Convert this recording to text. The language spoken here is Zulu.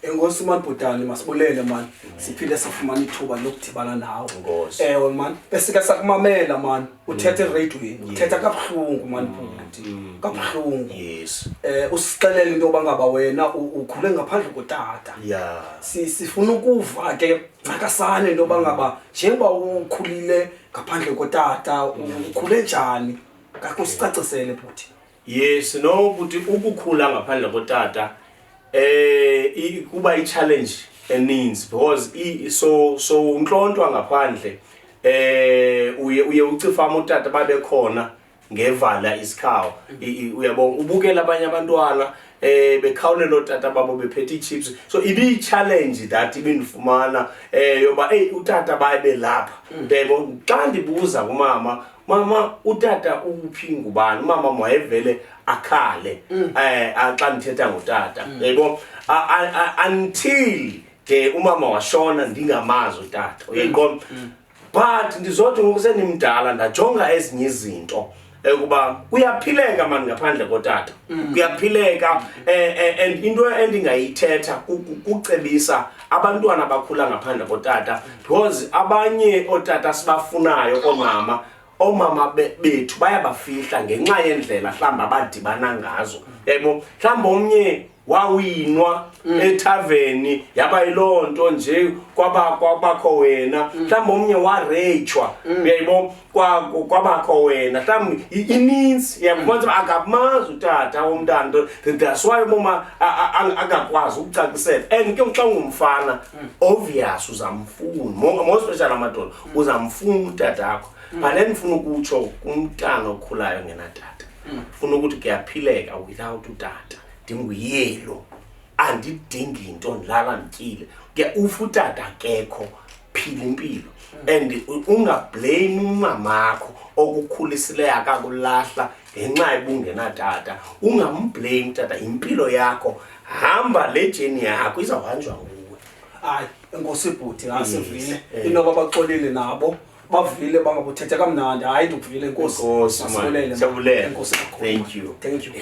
Enkosi man Bhutane masibulele man. Siphile safumana ithuba lokudibana nawe. Enkosi. Man. Besike sakumamela man. Uthethe radioini. Uthetha kabuhlungu man Bhuti. Kabuhlungu. Yes. Usixelele into yoba ngaba wena ukhule ngaphandle kotata. Yeah. Sifuna ukuva ke ngakasane into yoba ngaba njengoba ukhulile ngaphandle kotata ukhule njani? Ngakho usicacisele Bhuti. Yes, no, Bhuti ukukhula ngaphandle kotata kuba i-challenge eninzi because so unklontwa ngaphandle uye ucifama utata babe khona ngevala isikhawu uyabona ubukela abanye abantwana bekhawulela utata babo bephethe chips so ibi challenge that ibindifumana yoba utata babe lapha yebo xa ndibuza kumama mama utata uphi ngubani mama mwayevele akhale xa ndithetha ngotata yebo until ke umama washona ndingamazi utata uyayiqonda but ndizothi ngokusenimdala ndajonga ezinye izinto kuba kuyaphileka manje ngaphandle kotata kuyaphileka and into endingayithetha ukucebisa abantwana abakhula ngaphandle kotata because abanye otata sibafunayo omama bethu bayabafihla ngenxa yendlela mhlamba abadibana ngazo yebo mhlamba omnye wawinwa ethaveni yaba yilonto nje kwabakho wena mhlamba omnye warechwa uyayibona kwabakho wena mhlamba ininzi yabona akamazi utata womntana that's why mama akakwazi ukucacisela and ke xa ungumfana obvious uzamfuna most especially amadoda uzamfuna utata wakho but ndifuna ukutsho kumntana okhulayo ngenatata ufuna ukuthi kuyaphileka without utata ndinguyelo andidingi into ndlala ndityile ke ufutata akekho phila impilo and ungablame umamakho okukhulisileyo akakulahla ngenxa ebungenatata ungamblame tata impilo yakho hamba le journey yakho izawuhanjwa nguwe hayi enkosi Bhuti asivile inoba baxolile nabo bavile bangabuthethe kamnandi hayi ndikuvile enkosi masibulele enkosi thank you thank you